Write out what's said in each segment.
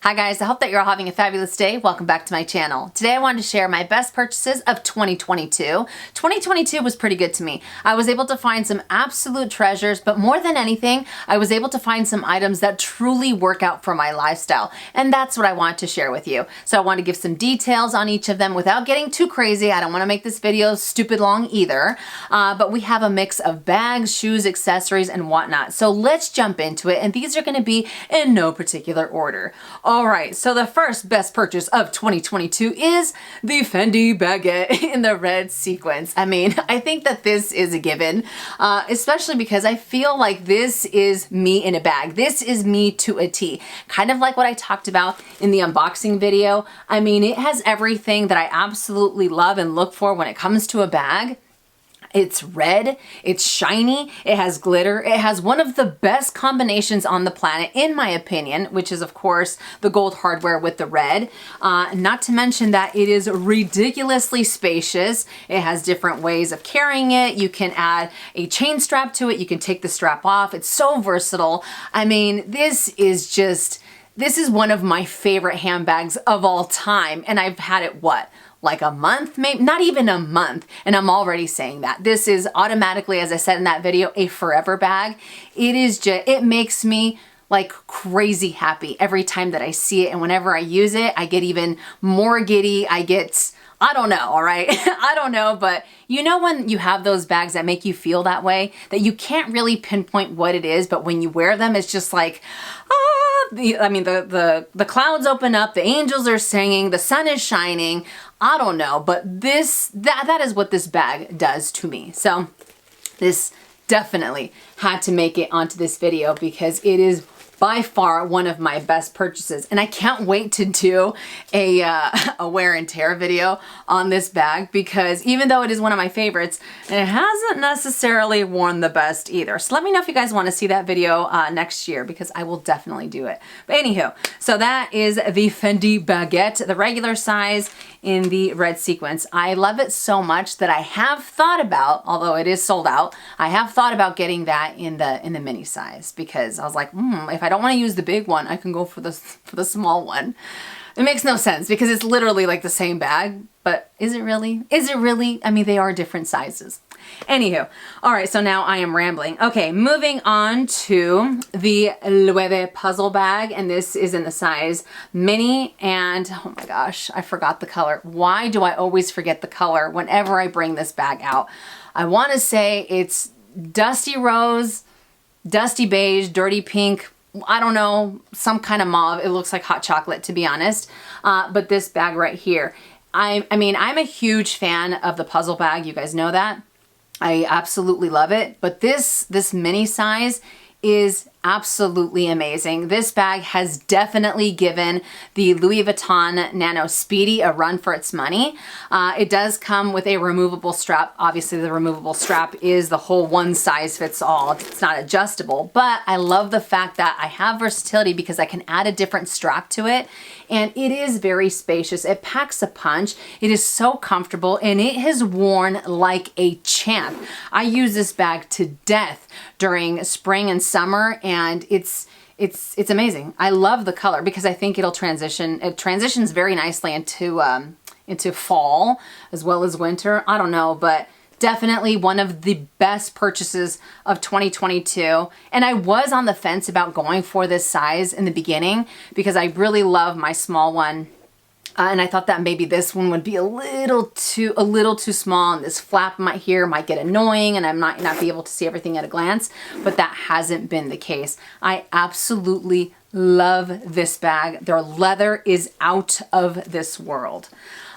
Hi guys, I hope that you're all having a fabulous day. Welcome back to my channel. Today I wanted to share my best purchases of 2022. 2022 was pretty good to me. I was able to find some absolute treasures, but more than anything, I was able to find some items that truly work out for my lifestyle. And that's what I want to share with you. So I want to give some details on each of them without getting too crazy. I don't want to make this video stupid long either. But we have a mix of bags, shoes, accessories, and whatnot. So let's jump into it. And these are going to be in no particular order. All right, so the first best purchase of 2022 is the Fendi baguette in the red sequins. I mean, I think that this is a given, especially because I feel like this is me in a bag. This is me to a T. Kind of like what I talked about in the unboxing video. I mean, it has everything that I absolutely love and look for when it comes to a bag. It's red, it's shiny, it has glitter, it has one of the best combinations on the planet, in my opinion, which is of course the gold hardware with the red. Not to mention that it is ridiculously spacious. It has different ways of carrying it. You can add a chain strap to it, you can take the strap off. It's so versatile. I mean, this is one of my favorite handbags of all time, and I've had it, what? Like a month, maybe not even a month, and I'm already saying that. This is automatically, as I said in that video, a forever bag. It makes me like crazy happy every time that I see it, and whenever I use it, I get even more giddy. I don't know, all right? I don't know, but you know when you have those bags that make you feel that way, that you can't really pinpoint what it is, but when you wear them, it's just like, the clouds open up, the angels are singing, the sun is shining. I don't know, but that is what this bag does to me. So this definitely had to make it onto this video because it is by far one of my best purchases. And I can't wait to do a wear and tear video on this bag because even though it is one of my favorites, it hasn't necessarily worn the best either. So let me know if you guys want to see that video next year because I will definitely do it. But anywho, so that is the Fendi baguette, the regular size in the red sequins. I love it so much that I have thought about, although it is sold out, I have thought about getting that in the mini size because I was like, if I don't want to use the big one, I can go for the small one. It makes no sense because it's literally like the same bag, but is it really? Is it really? I mean, they are different sizes. Anywho, all right, so now I am rambling. Okay, moving on to the Loewe puzzle bag, and this is in the size mini, and oh my gosh, I forgot the color. Why do I always forget the color whenever I bring this bag out? I want to say it's dusty rose, dusty beige, dirty pink, I don't know, some kind of mauve. It looks like hot chocolate, to be honest, but this bag right here, I mean, I'm a huge fan of the puzzle bag. You guys know that. I absolutely love it, but this mini size is absolutely amazing. This bag has definitely given the Louis Vuitton Nano Speedy a run for its money. It does come with a removable strap. Obviously, the removable strap is the whole one size fits all. It's not adjustable, but I love the fact that I have versatility because I can add a different strap to it, and it is very spacious. It packs a punch. It is so comfortable, and it has worn like a champ. I use this bag to death during spring and summer, and it's amazing. I love the color because I think it'll transition. It transitions very nicely into fall as well as winter. I don't know, but definitely one of the best purchases of 2022. And I was on the fence about going for this size in the beginning because I really love my small one. And I thought that maybe this one would be a little too small, and this flap here might get annoying and I might not be able to see everything at a glance, but that hasn't been the case. I absolutely love this bag. Their leather is out of this world.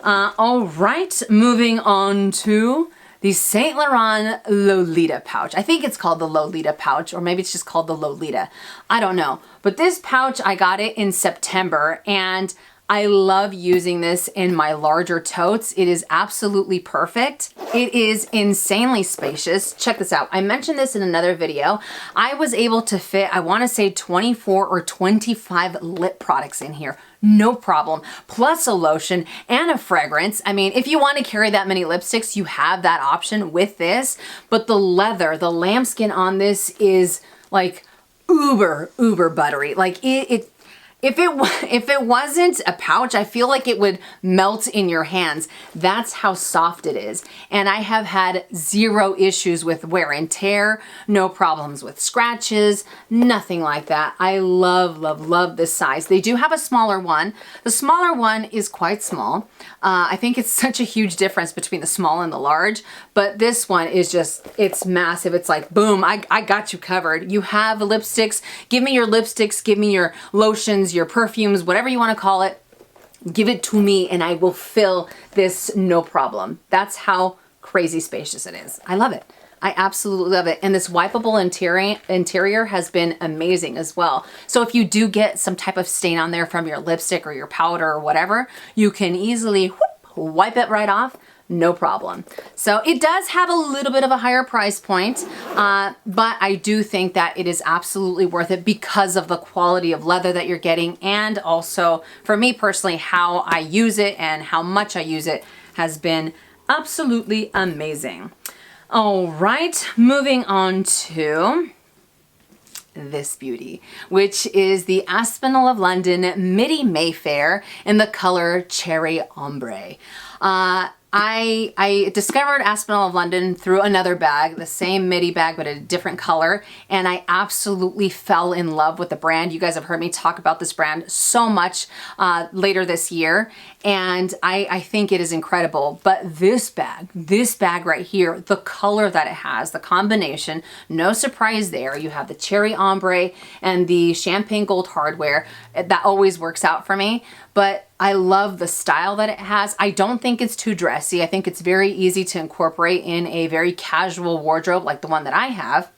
All right, moving on to the Saint Laurent Lolita pouch. I think it's called the Lolita pouch, or maybe it's just called the Lolita. I don't know. But this pouch, I got it in September, and I love using this in my larger totes. It is absolutely perfect. It is insanely spacious. Check this out. I mentioned this in another video. I was able to fit, I want to say 24 or 25 lip products in here. No problem. Plus a lotion and a fragrance. I mean, if you want to carry that many lipsticks, you have that option with this. But the leather, the lambskin on this is like uber buttery. Like if it wasn't a pouch, I feel like it would melt in your hands. That's how soft it is. And I have had zero issues with wear and tear, no problems with scratches, nothing like that. I love, love, love this size. They do have a smaller one. The smaller one is quite small. I think it's such a huge difference between the small and the large, but this one is just, it's massive. It's like, boom, I got you covered. You have lipsticks. Give me your lipsticks. Give me your lotions, your perfumes, whatever you want to call it. Give it to me and I will fill this no problem. That's how crazy spacious it is. I love it. I absolutely love it. And this wipeable interior has been amazing as well. So if you do get some type of stain on there from your lipstick or your powder or whatever, you can easily whoop, wipe it right off. No problem. So it does have a little bit of a higher price point, but I do think that it is absolutely worth it because of the quality of leather that you're getting, and also for me personally, how I use it and how much I use it has been absolutely amazing. All right, moving on to this beauty, which is the Aspinal of London Midi Mayfair in the color Cherry Ombre. I discovered Aspinal of London through another bag, the same midi bag, but a different color. And I absolutely fell in love with the brand. You guys have heard me talk about this brand so much later this year. And I think it is incredible. But this bag right here, the color that it has, the combination, no surprise there. You have the cherry ombre and the champagne gold hardware. That always works out for me. But I love the style that it has. I don't think it's too dressy. I think it's very easy to incorporate in a very casual wardrobe like the one that I have.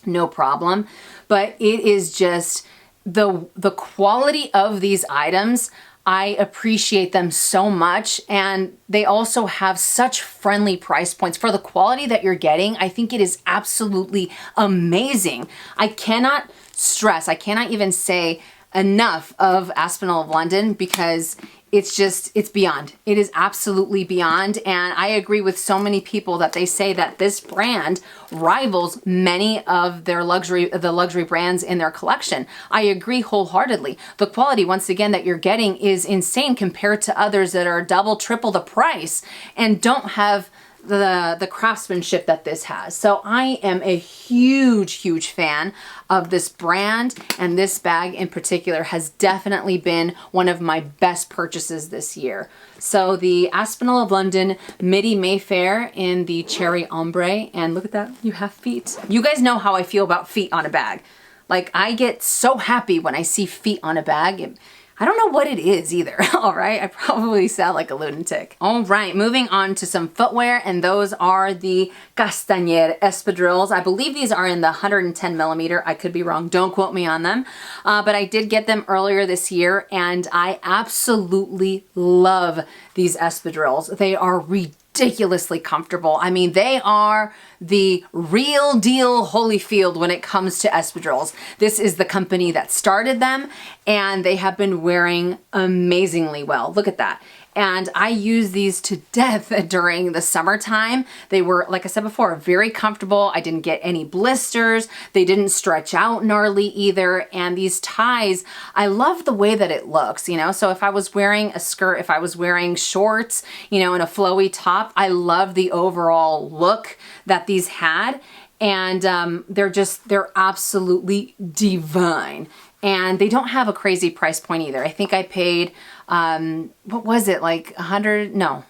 No problem. But it is just the quality of these items. I appreciate them so much, and they also have such friendly price points for the quality that you're getting. I think it is absolutely amazing. I cannot stress, I cannot even say enough of Aspinal of London because it's beyond. It is absolutely beyond. And I agree with so many people that they say that this brand rivals many of the luxury brands in their collection. I agree wholeheartedly. The quality, once again, that you're getting is insane compared to others that are double, triple the price and don't have the craftsmanship that this has. So I am a huge fan of this brand, and this bag in particular has definitely been one of my best purchases this year. So the Aspinal of London Midi Mayfair in the cherry ombre, and look at that, you have feet. You guys know how I feel about feet on a bag. Like, I get so happy when I see feet on a bag. I don't know what it is either, all right? I probably sound like a lunatic. All right, moving on to some footwear, and those are the Castaner espadrilles. I believe these are in the 110 millimeter. I could be wrong, don't quote me on them. But I did get them earlier this year, and I absolutely love these espadrilles. They are ridiculously comfortable. I mean, they are the real deal Holyfield when it comes to espadrilles. This is the company that started them, and they have been wearing amazingly well. Look at that. And I use these to death during the summertime. They were, like I said before, very comfortable. I didn't get any blisters. They didn't stretch out gnarly either. And these ties, I love the way that it looks, you know? So if I was wearing a skirt, if I was wearing shorts, you know, and a flowy top, I love the overall look that these had. And they're absolutely divine. And they don't have a crazy price point either. I think I paid, what was it, like $75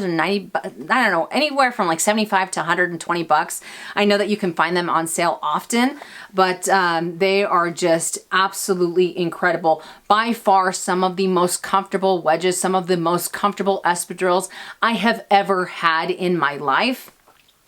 or 90, I don't know, anywhere from like 75 to 120 bucks. I know that you can find them on sale often, but they are just absolutely incredible. By far, some of the most comfortable wedges, some of the most comfortable espadrilles I have ever had in my life.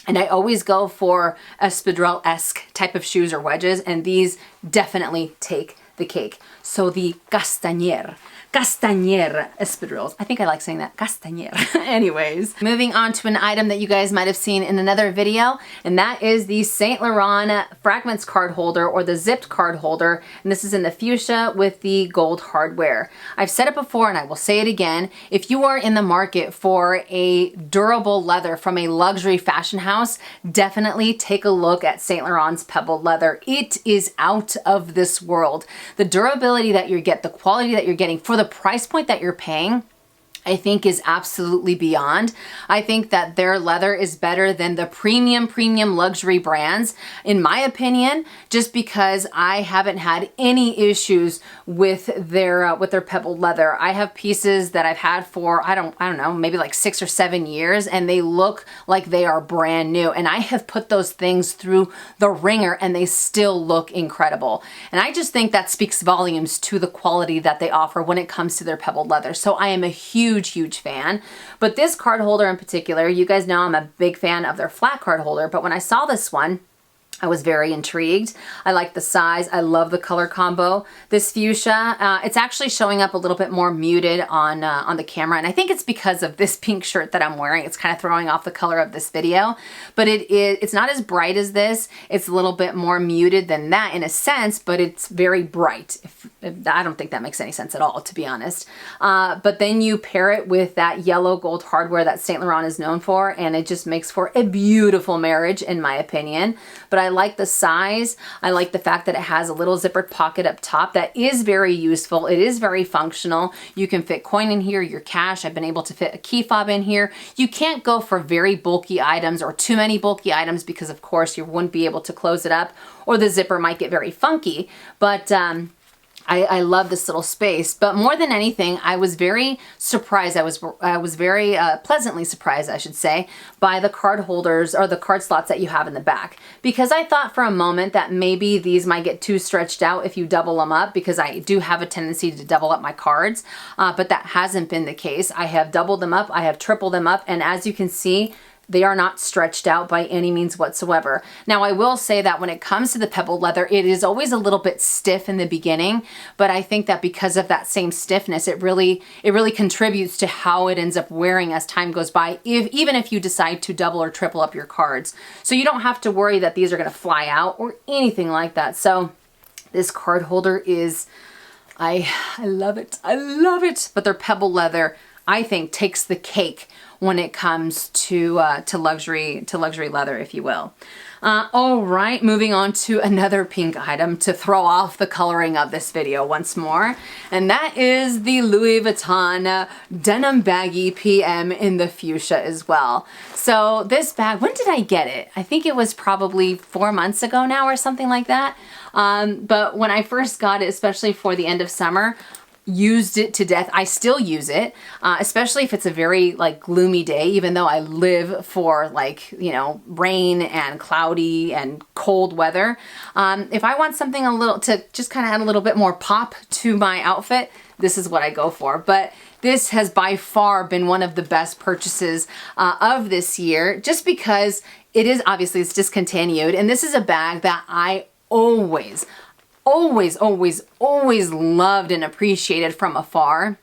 And I always go for espadrille-esque type of shoes or wedges, and these definitely take the cake. So the Castaner espadrilles. I think I like saying that, Castaner. Anyways, moving on to an item that you guys might have seen in another video, and that is the Saint Laurent Fragments card holder, or the zipped card holder. And this is in the fuchsia with the gold hardware. I've said it before and I will say it again. If you are in the market for a durable leather from a luxury fashion house, definitely take a look at Saint Laurent's pebbled leather. It is out of this world. the durability that you get, the quality that you're getting for the price point that you're paying, I think is absolutely beyond. I think that their leather is better than the premium luxury brands, in my opinion, just because I haven't had any issues with their pebbled leather. I have pieces that I've had for, I don't know, maybe like 6 or 7 years, and they look like they are brand new. And I have put those things through the ringer and they still look incredible. And I just think that speaks volumes to the quality that they offer when it comes to their pebbled leather. So I am a huge fan. But this card holder in particular, you guys know I'm a big fan of their flat card holder, but when I saw this one, I was very intrigued. I like the size. I love the color combo. This fuchsia, it's actually showing up a little bit more muted on the camera, and I think it's because of this pink shirt that I'm wearing. It's kind of throwing off the color of this video, but it's not as bright as this. It's a little bit more muted than that in a sense, but it's very bright. I don't think that makes any sense at all, to be honest. But then you pair it with that yellow gold hardware that Saint Laurent is known for, and it just makes for a beautiful marriage, in my opinion. But I like the size. I like the fact that it has a little zippered pocket up top that is very useful. It is very functional. You can fit coin in here, your cash. I've been able to fit a key fob in here. You can't go for very bulky items or too many bulky items because of course you wouldn't be able to close it up, or the zipper might get very funky. But I love this little space, but more than anything, I was very surprised. I was very pleasantly surprised, I should say, by the card holders or the card slots that you have in the back, because I thought for a moment that maybe these might get too stretched out if you double them up, because I do have a tendency to double up my cards, but that hasn't been the case. I have doubled them up, I have tripled them up, and as you can see, they are not stretched out by any means whatsoever. Now, I will say that when it comes to the pebbled leather, it is always a little bit stiff in the beginning, but I think that because of that same stiffness, it really contributes to how it ends up wearing as time goes by, even if you decide to double or triple up your cards. So you don't have to worry that these are gonna fly out or anything like that. So this card holder is, I love it, I love it. But their pebbled leather, I think, takes the cake when it comes to luxury leather, if you will. All right, moving on to another pink item to throw off the coloring of this video once more, and that is the Louis Vuitton denim baggy PM in the fuchsia as well. So this bag, when did I get it? I think it was probably 4 months ago now or something like that. But when I first got it, especially for the end of summer, used it to death. I still use it, especially if it's a very like gloomy day, even though I live for like, you know, rain and cloudy and cold weather. If I want something a little to just kind of add a little bit more pop to my outfit, this is what I go for. But this has by far been one of the best purchases of this year, just because it is obviously it's discontinued, and this is a bag that I always loved and appreciated from afar.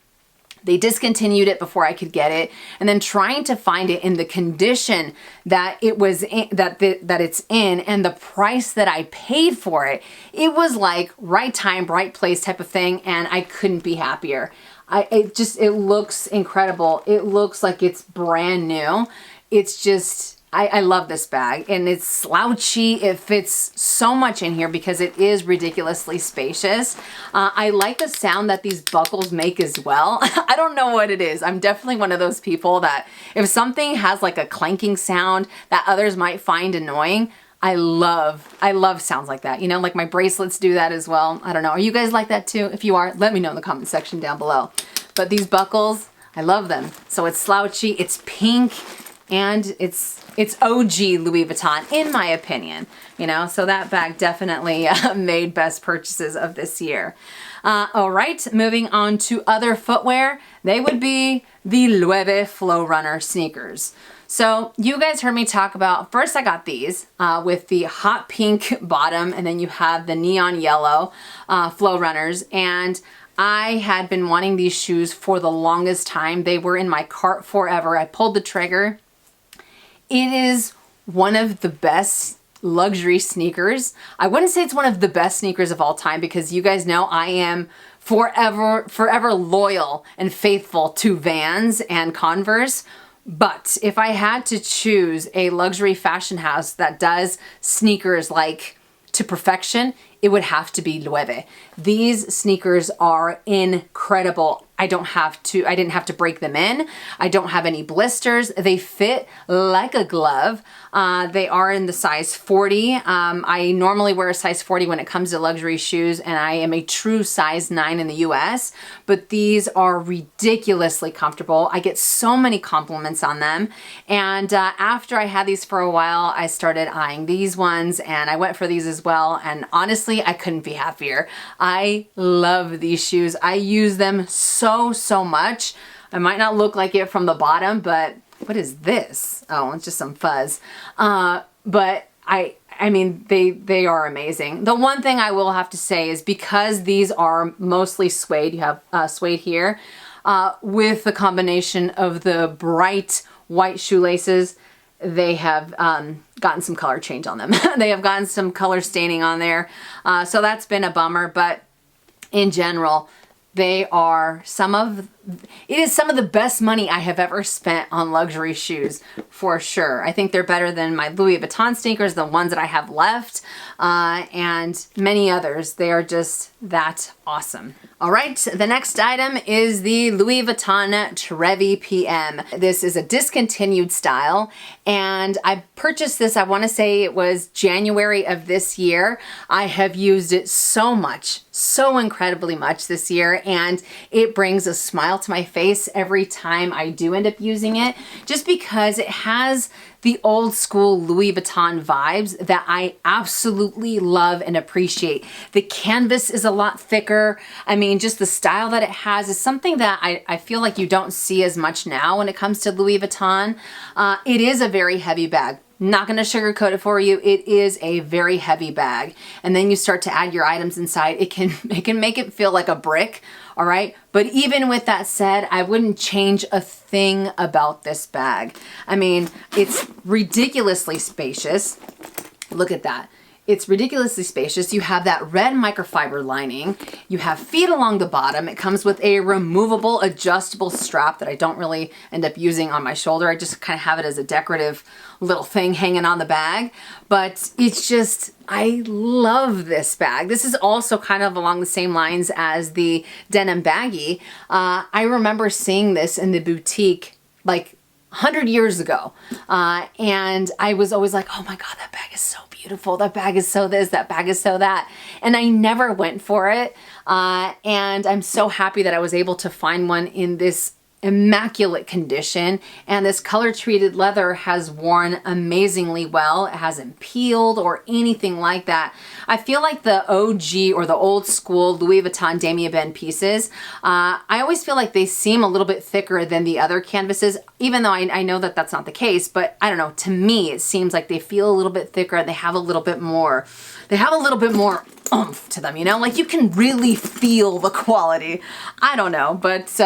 They discontinued it before I could get it, and then trying to find it in the condition that it was in, that it's in, and the price that I paid for it, it was like right time, right place type of thing, and I couldn't be happier. It looks incredible. It looks like it's brand new. It's just, I love this bag, and it's slouchy. It fits so much in here because it is ridiculously spacious. I like the sound that these buckles make as well. I don't know what it is. I'm definitely one of those people that if something has like a clanking sound that others might find annoying, I love sounds like that. You know, like my bracelets do that as well. I don't know. Are you guys like that too? If you are, let me know in the comment section down below. But these buckles, I love them. So it's slouchy, it's pink, and it's OG Louis Vuitton, in my opinion, you know, so that bag definitely made best purchases of this year. All right, moving on to other footwear, they would be the Loewe Flow Runner sneakers. So you guys heard me talk about, first I got these with the hot pink bottom, and then you have the neon yellow Flow Runners, and I had been wanting these shoes for the longest time. They were in my cart forever. I pulled the trigger. It is one of the best luxury sneakers. I wouldn't say it's one of the best sneakers of all time, because you guys know I am forever loyal and faithful to Vans and Converse. But if I had to choose a luxury fashion house that does sneakers like to perfection, it would have to be Loewe. These sneakers are incredible. I didn't have to break them in. I don't have any blisters. They fit like a glove. They are in the size 40. I normally wear a size 40 when it comes to luxury shoes, and I am a true size 9 in the US, but these are ridiculously comfortable. I get so many compliments on them. And after I had these for a while, I started eyeing these ones, and I went for these as well. And honestly, I couldn't be happier. I love these shoes. I use them so much. I might not look like it from the bottom, but what is this? Oh, it's just some fuzz. But I mean, they are amazing. The one thing I will have to say is because these are mostly suede, you have suede here, with the combination of the bright white shoelaces, they have gotten some color change on them. They have gotten some color staining on there. So that's been a bummer, but in general, it is some of the best money I have ever spent on luxury shoes, for sure. I think they're better than my Louis Vuitton sneakers, the ones that I have left, and many others. They are just that awesome. All right, the next item is the Louis Vuitton Trevi PM. This is a discontinued style, and I purchased this, I want to say it was January of this year. I have used it so much, so incredibly much this year, and it brings a smile to my face every time I do end up using it, just because it has the old school Louis Vuitton vibes that I absolutely love and appreciate. The canvas is a lot thicker. I mean, just the style that it has is something that I feel like you don't see as much now when it comes to Louis Vuitton. It is a very heavy bag. Not gonna sugarcoat it for you. It is a very heavy bag. And then you start to add your items inside. It can make it feel like a brick, all right? But even with that said, I wouldn't change a thing about this bag. I mean, it's ridiculously spacious. Look at that. It's ridiculously spacious. You have that red microfiber lining. You have feet along the bottom. It comes with a removable, adjustable strap that I don't really end up using on my shoulder. I just kind of have it as a decorative little thing hanging on the bag. But it's just, I love this bag. This is also kind of along the same lines as the denim baggie. I remember seeing this in the boutique like 100 years ago. And I was always like, oh my God, that bag is so beautiful. That bag is so this, that bag is so that. And I never went for it. And I'm so happy that I was able to find one in this immaculate condition, and this color treated leather has worn amazingly well. It hasn't peeled or anything like that. I feel like the OG or the old school Louis Vuitton Damier Ebene pieces, I always feel like they seem a little bit thicker than the other canvases, even though I know that that's not the case, but I don't know, to me it seems like they feel a little bit thicker and they have a little bit more oomph to them, you know, like you can really feel the quality. I don't know, but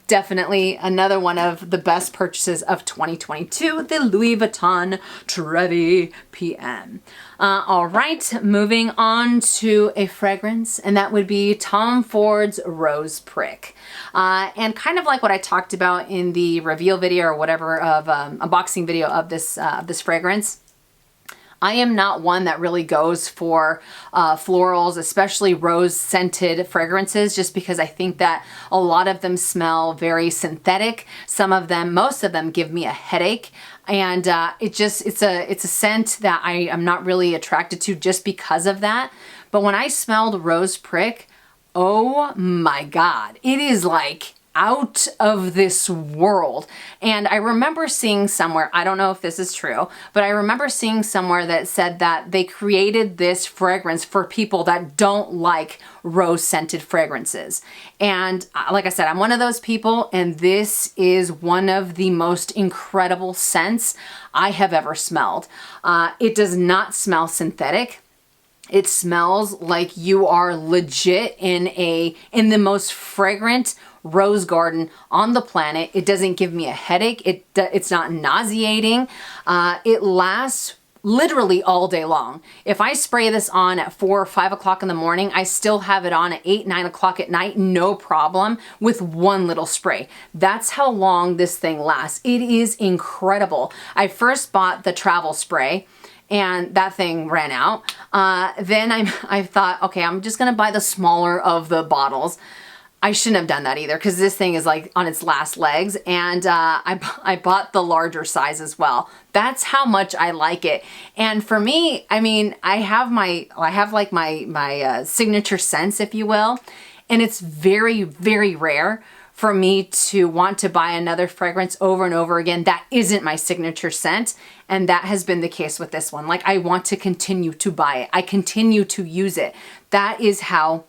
definitely another one of the best purchases of 2022, the Louis Vuitton Trevi PM. All right, moving on to a fragrance, and that would be Tom Ford's Rose Prick. And kind of like what I talked about in the reveal video or whatever of unboxing video of this fragrance, I am not one that really goes for florals, especially rose scented fragrances, just because I think that a lot of them smell very synthetic. Most of them give me a headache. And it's a scent that I am not really attracted to just because of that. But when I smelled Rose Prick, oh my God, it is like out of this world. And I remember seeing somewhere, I don't know if this is true, but I remember seeing somewhere that said that they created this fragrance for people that don't like rose scented fragrances. And like I said, I'm one of those people, and this is one of the most incredible scents I have ever smelled. It does not smell synthetic. It smells like you are legit in the most fragrant rose garden on the planet. It doesn't give me a headache. It's not nauseating. It lasts literally all day long. If I spray this on at 4 or 5 o'clock in the morning, I still have it on at 8, 9 o'clock at night, no problem, with one little spray. That's how long this thing lasts. It is incredible. I first bought the travel spray, and that thing ran out. Then I thought, okay, I'm just gonna buy the smaller of the bottles. I shouldn't have done that either because this thing is like on its last legs, and I bought the larger size as well. That's how much I like it. And for me, I mean, I have like my signature scents, if you will, and it's very, very rare for me to want to buy another fragrance over and over again that isn't my signature scent. And that has been the case with this one. Like, I want to continue to buy it. I continue to use it. That is how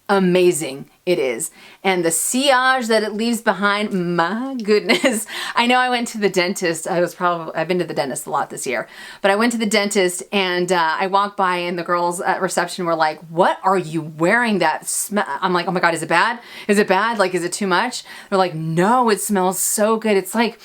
amazing it is. And the sillage that it leaves behind, my goodness. I know I went to the dentist. I've been to the dentist a lot this year, but I went to the dentist and I walked by and the girls at reception were like, what are you wearing that smell? I'm like, oh my God, is it bad? Is it bad? Like, is it too much? They're like, no, it smells so good. It's like,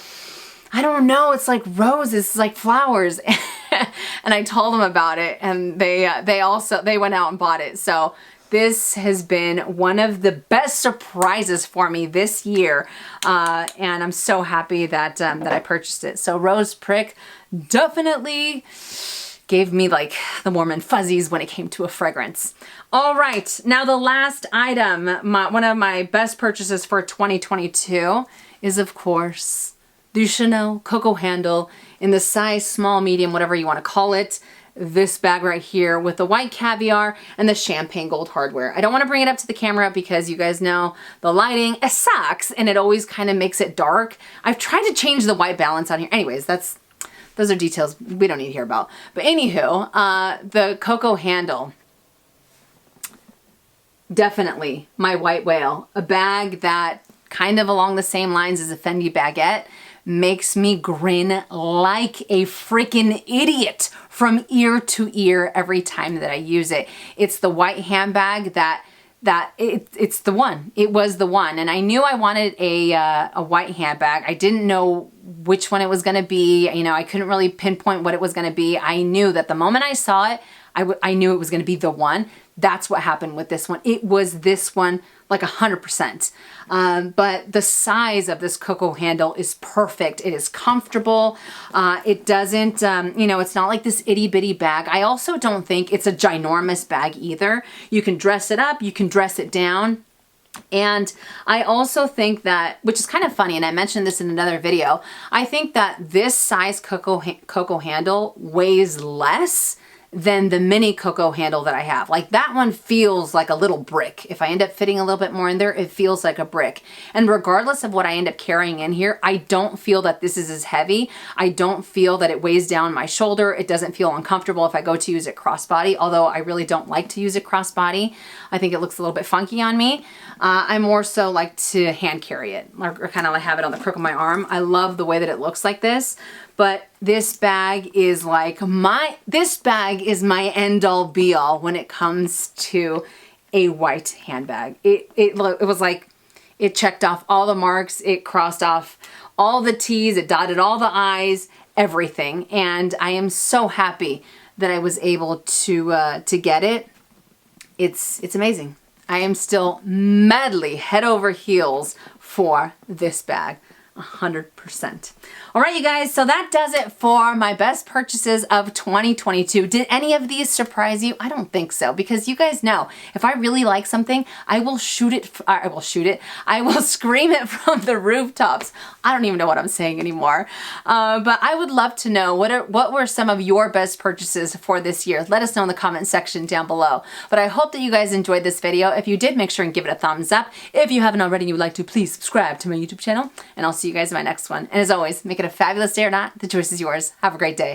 I don't know, it's like roses, it's like flowers. And I told them about it, and they went out and bought it. So this has been one of the best surprises for me this year, and I'm so happy that that I purchased it. So Rose Prick definitely gave me like the warm and fuzzies when it came to a fragrance. All right, now the last item, one of my best purchases for 2022 is, of course, the Chanel Coco handle in the size small, medium, whatever you want to call it. This bag right here with the white caviar and the champagne gold hardware. I don't want to bring it up to the camera because you guys know the lighting, it sucks, and it always kind of makes it dark. I've tried to change the white balance on here. Anyways, those are details we don't need to hear about. But anywho, the Coco handle, definitely my white whale. A bag that kind of along the same lines as a Fendi baguette makes me grin like a freaking idiot from ear to ear every time that I use it. It's the white handbag it's the one. It was the one. And I knew I wanted a white handbag. I didn't know which one it was going to be. You know, I couldn't really pinpoint what it was going to be. I knew that the moment I saw it, I knew it was going to be the one. That's what happened with this one. It was this one, like 100%. But the size of this Coco handle is perfect. It is comfortable. It doesn't, you know, it's not like this itty bitty bag. I also don't think it's a ginormous bag either. You can dress it up, you can dress it down. And I also think that, which is kind of funny, and I mentioned this in another video, I think that this size Coco handle weighs less than the mini Coco handle that I have. Like, that one feels like a little brick. If I end up fitting a little bit more in there, it feels like a brick. And regardless of what I end up carrying in here, I don't feel that this is as heavy. I don't feel that it weighs down my shoulder. It doesn't feel uncomfortable if I go to use it crossbody, although I really don't like to use it crossbody. I think it looks a little bit funky on me. I more so like to hand carry it, or kind of like have it on the crook of my arm. I love the way that it looks like this. But this bag is like this bag is my end all be all when it comes to a white handbag. It was like, it checked off all the marks, it crossed off all the T's, it dotted all the I's, everything. And I am so happy that I was able to get it. It's amazing. I am still madly head over heels for this bag. 100%. All right, you guys, so that does it for my best purchases of 2022. Did any of these surprise you? I don't think so, because you guys know, if I really like something, I will scream it from the rooftops. I don't even know what I'm saying anymore. But I would love to know what were some of your best purchases for this year. Let us know in the comment section down below. But I hope that you guys enjoyed this video. If you did, make sure and give it a thumbs up. If you haven't already and you would like to, please subscribe to my YouTube channel, and I'll see you guys in my next one. And as always, make it a fabulous day or not. The choice is yours. Have a great day.